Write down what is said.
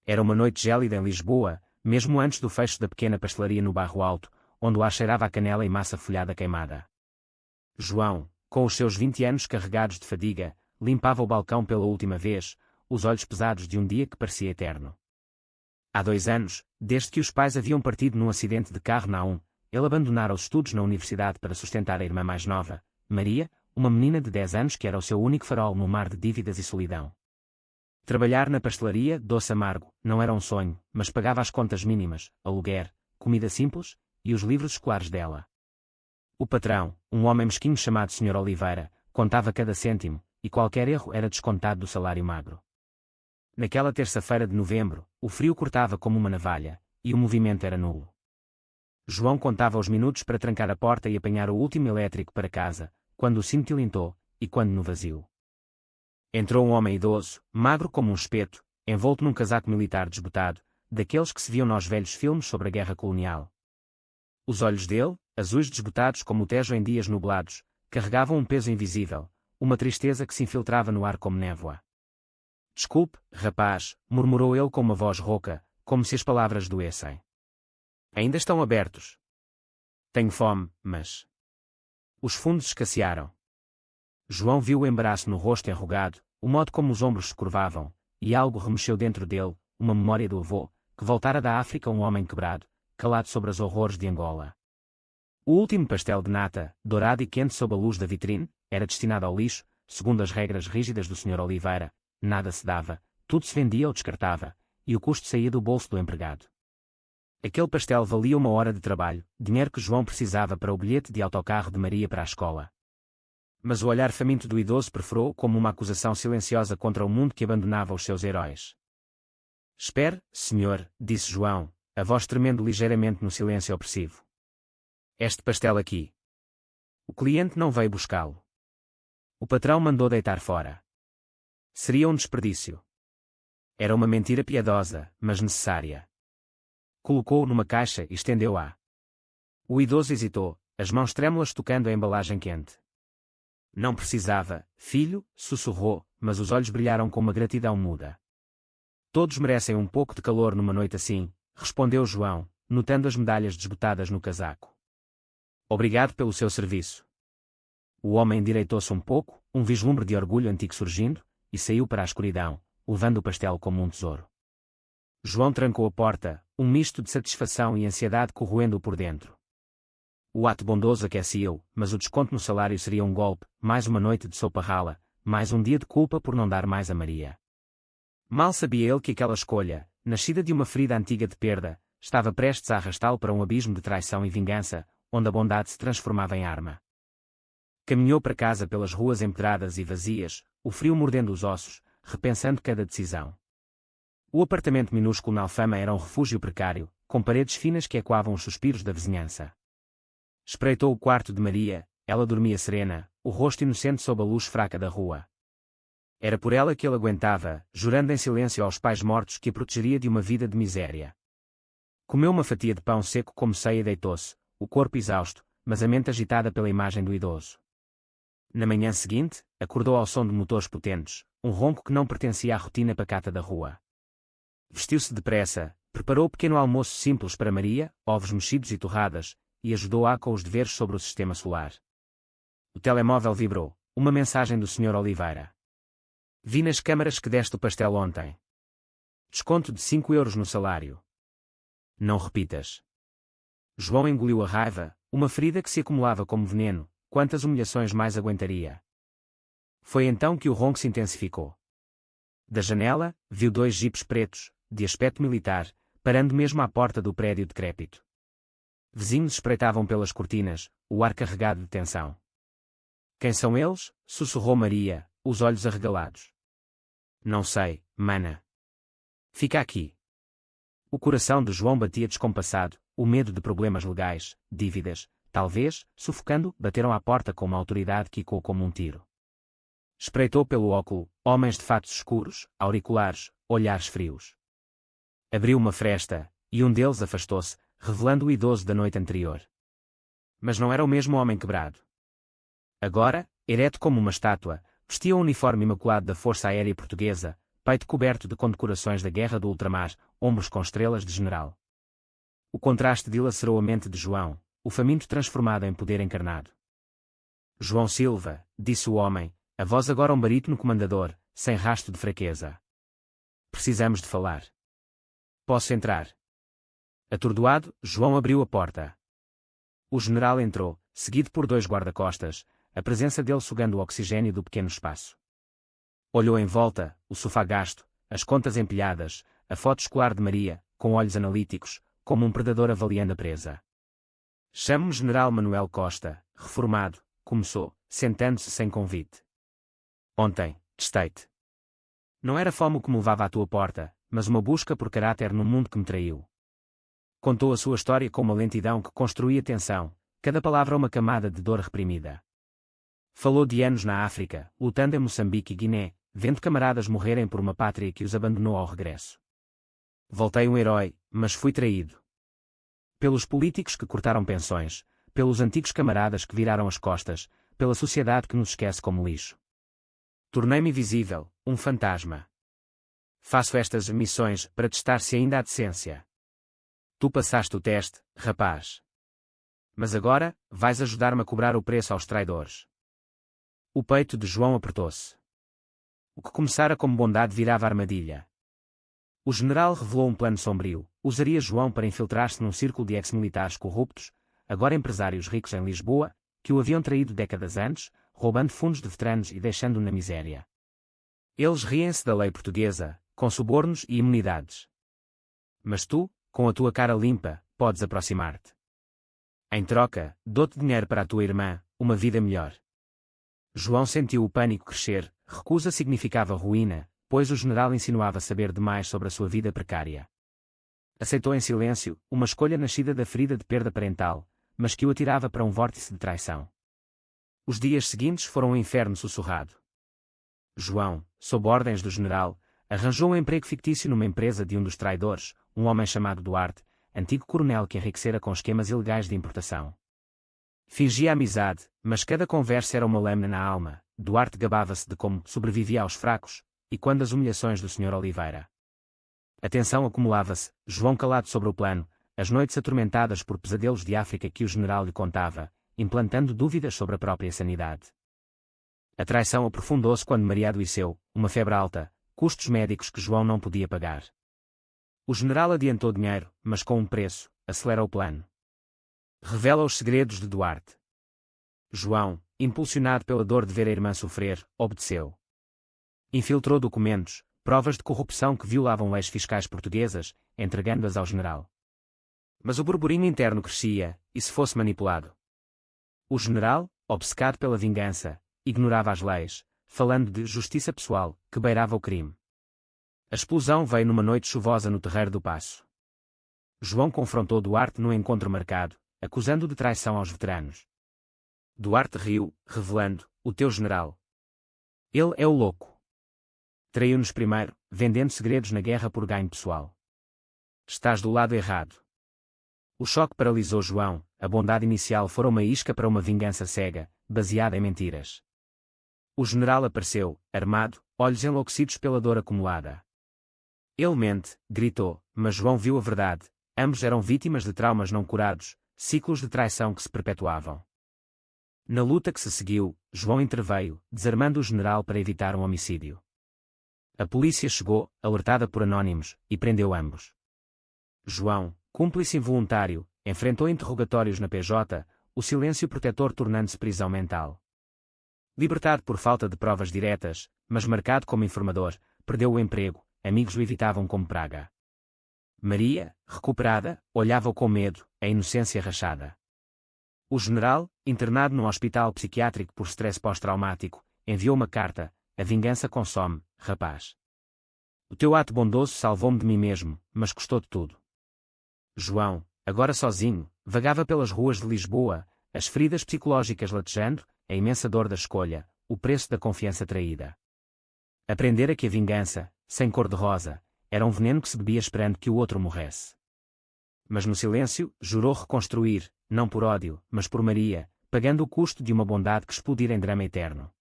Era uma noite gélida em Lisboa, mesmo antes do fecho da pequena pastelaria no Bairro Alto, onde o ar cheirava a canela e massa folhada queimada. João, com os seus 20 anos carregados de fadiga, limpava o balcão pela última vez, os olhos pesados de um dia que parecia eterno. Há 2 anos, desde que os pais haviam partido num acidente de carro na A1, ele abandonara os estudos na universidade para sustentar a irmã mais nova, Maria, uma menina de 10 anos que era o seu único farol no mar de dívidas e solidão. Trabalhar na pastelaria, doce amargo, não era um sonho, mas pagava as contas mínimas, aluguer, comida simples, e os livros escolares dela. O patrão, um homem mesquinho chamado Sr. Oliveira, contava cada cêntimo, e qualquer erro era descontado do salário magro. Naquela terça-feira de novembro, o frio cortava como uma navalha, e o movimento era nulo. João contava os minutos para trancar a porta e apanhar o último elétrico para casa, quando o sino tilintou, e quando no vazio. Entrou um homem idoso, magro como um espeto, envolto num casaco militar desbotado, daqueles que se viam nos velhos filmes sobre a guerra colonial. Os olhos dele, azuis desbotados como o Tejo em dias nublados, carregavam um peso invisível, uma tristeza que se infiltrava no ar como névoa. Desculpe, rapaz, murmurou ele com uma voz rouca, como se as palavras doessem. Ainda estão abertos. Tenho fome, mas... Os fundos escassearam. João viu o embaraço no rosto enrugado, o modo como os ombros se curvavam, e algo remexeu dentro dele, uma memória do avô, que voltara da África um homem quebrado, calado sobre os horrores de Angola. O último pastel de nata, dourado e quente sob a luz da vitrine, era destinado ao lixo, segundo as regras rígidas do Sr. Oliveira, nada se dava, tudo se vendia ou descartava, e o custo saía do bolso do empregado. Aquele pastel valia 1 hora de trabalho, dinheiro que João precisava para o bilhete de autocarro de Maria para a escola. Mas o olhar faminto do idoso perfurou como uma acusação silenciosa contra o mundo que abandonava os seus heróis. Espere, senhor, disse João, a voz tremendo ligeiramente no silêncio opressivo. Este pastel aqui. O cliente não veio buscá-lo. O patrão mandou deitar fora. Seria um desperdício. Era uma mentira piedosa, mas necessária. Colocou-o numa caixa e estendeu-a. O idoso hesitou, as mãos trêmulas tocando a embalagem quente. Não precisava, filho, sussurrou, mas os olhos brilharam com uma gratidão muda. Todos merecem um pouco de calor numa noite assim, respondeu João, notando as medalhas desbotadas no casaco. Obrigado pelo seu serviço. O homem endireitou-se um pouco, um vislumbre de orgulho antigo surgindo, e saiu para a escuridão, levando o pastel como um tesouro. João trancou a porta, um misto de satisfação e ansiedade corroendo-o por dentro. O ato bondoso aquecia-o, mas o desconto no salário seria um golpe, mais uma noite de sopa rala, mais um dia de culpa por não dar mais a Maria. Mal sabia ele que aquela escolha, nascida de uma ferida antiga de perda, estava prestes a arrastá-lo para um abismo de traição e vingança, onde a bondade se transformava em arma. Caminhou para casa pelas ruas empedradas e vazias, o frio mordendo os ossos, repensando cada decisão. O apartamento minúsculo na Alfama era um refúgio precário, com paredes finas que ecoavam os suspiros da vizinhança. Espreitou o quarto de Maria, ela dormia serena, o rosto inocente sob a luz fraca da rua. Era por ela que ele aguentava, jurando em silêncio aos pais mortos que a protegeria de uma vida de miséria. Comeu uma fatia de pão seco como ceia e deitou-se, o corpo exausto, mas a mente agitada pela imagem do idoso. Na manhã seguinte, acordou ao som de motores potentes, um ronco que não pertencia à rotina pacata da rua. Vestiu-se depressa, preparou o pequeno almoço simples para Maria, ovos mexidos e torradas, e ajudou-a com os deveres sobre o sistema solar. O telemóvel vibrou, uma mensagem do Sr. Oliveira. Vi nas câmaras que deste o pastel ontem. Desconto de 5 euros no salário. Não repitas. João engoliu a raiva, uma ferida que se acumulava como veneno, quantas humilhações mais aguentaria? Foi então que o ronco se intensificou. Da janela, viu 2 jipes pretos, de aspecto militar, parando mesmo à porta do prédio decrépito. Vizinhos espreitavam pelas cortinas, o ar carregado de tensão. Quem são eles? Sussurrou Maria, os olhos arregalados. Não sei, mana. Fica aqui. O coração de João batia descompassado, o medo de problemas legais, dívidas, talvez, sufocando, bateram à porta com uma autoridade que ecoou como um tiro. Espreitou pelo óculo, homens de fatos escuros, auriculares, olhares frios. Abriu uma fresta, e um deles afastou-se, revelando o idoso da noite anterior. Mas não era o mesmo homem quebrado. Agora, ereto como uma estátua, vestia o uniforme imaculado da Força Aérea Portuguesa, peito coberto de condecorações da Guerra do Ultramar, ombros com estrelas de general. O contraste dilacerou a mente de João, o faminto transformado em poder encarnado. João Silva, disse o homem, a voz agora um barítono comandador, sem rasto de fraqueza. Precisamos de falar. Posso entrar? Atordoado, João abriu a porta. O general entrou, seguido por 2 guarda-costas, a presença dele sugando o oxigênio do pequeno espaço. Olhou em volta, o sofá gasto, as contas empilhadas, a foto escolar de Maria, com olhos analíticos, como um predador avaliando a presa. Chamo-me General Manuel Costa, reformado, começou, sentando-se sem convite. Ontem, testei-te. Não era fome o que me levava à tua porta, mas uma busca por caráter no mundo que me traiu. Contou a sua história com uma lentidão que construía tensão, cada palavra uma camada de dor reprimida. Falou de anos na África, lutando em Moçambique e Guiné, vendo camaradas morrerem por uma pátria que os abandonou ao regresso. Voltei um herói, mas fui traído. Pelos políticos que cortaram pensões, pelos antigos camaradas que viraram as costas, pela sociedade que nos esquece como lixo. Tornei-me invisível, um fantasma. Faço estas missões para testar se ainda há decência. Tu passaste o teste, rapaz. Mas agora, vais ajudar-me a cobrar o preço aos traidores. O peito de João apertou-se. O que começara como bondade virava armadilha. O general revelou um plano sombrio. Usaria João para infiltrar-se num círculo de ex-militares corruptos, agora empresários ricos em Lisboa, que o haviam traído décadas antes, roubando fundos de veteranos e deixando-o na miséria. Eles riem-se da lei portuguesa, com subornos e imunidades. Mas tu, com a tua cara limpa, podes aproximar-te. Em troca, dou-te dinheiro para a tua irmã, uma vida melhor. João sentiu o pânico crescer, recusa significava ruína, pois o general insinuava saber demais sobre a sua vida precária. Aceitou em silêncio, uma escolha nascida da ferida de perda parental, mas que o atirava para um vórtice de traição. Os dias seguintes foram um inferno sussurrado. João, sob ordens do general, arranjou um emprego fictício numa empresa de um dos traidores, um homem chamado Duarte, antigo coronel que enriquecera com esquemas ilegais de importação. Fingia amizade, mas cada conversa era uma lâmina na alma. Duarte gabava-se de como sobrevivia aos fracos, e quando as humilhações do Sr. Oliveira. A tensão acumulava-se, João calado sobre o plano, as noites atormentadas por pesadelos de África que o general lhe contava, implantando dúvidas sobre a própria sanidade. A traição aprofundou-se quando Maria adoeceu, uma febre alta, custos médicos que João não podia pagar. O general adiantou dinheiro, mas com um preço, acelera o plano. Revela os segredos de Duarte. João, impulsionado pela dor de ver a irmã sofrer, obedeceu. Infiltrou documentos, provas de corrupção que violavam leis fiscais portuguesas, entregando-as ao general. Mas o burburinho interno crescia, e se fosse manipulado? O general, obcecado pela vingança, ignorava as leis, falando de justiça pessoal, que beirava o crime. A explosão veio numa noite chuvosa no Terreiro do Paço. João confrontou Duarte num encontro marcado, acusando-o de traição aos veteranos. Duarte riu, revelando, o teu general. Ele é o louco. Traiu-nos primeiro, vendendo segredos na guerra por ganho pessoal. Estás do lado errado. O choque paralisou João, a bondade inicial fora uma isca para uma vingança cega, baseada em mentiras. O general apareceu, armado, olhos enlouquecidos pela dor acumulada. Ele mente, gritou, mas João viu a verdade, ambos eram vítimas de traumas não curados, ciclos de traição que se perpetuavam. Na luta que se seguiu, João interveio, desarmando o general para evitar um homicídio. A polícia chegou, alertada por anónimos, e prendeu ambos. João, cúmplice involuntário, enfrentou interrogatórios na PJ, o silêncio protetor tornando-se prisão mental. Libertado por falta de provas diretas, mas marcado como informador, perdeu o emprego, amigos o evitavam como praga. Maria, recuperada, olhava-o com medo, a inocência rachada. O general, internado num hospital psiquiátrico por stress pós-traumático, enviou uma carta: a vingança consome, rapaz. O teu ato bondoso salvou-me de mim mesmo, mas custou-te tudo. João, agora sozinho, vagava pelas ruas de Lisboa, as feridas psicológicas latejando, a imensa dor da escolha, o preço da confiança traída. Aprendera que a vingança, sem cor-de-rosa, era um veneno que se bebia esperando que o outro morresse. Mas no silêncio, jurou reconstruir, não por ódio, mas por Maria, pagando o custo de uma bondade que explodira em drama eterno.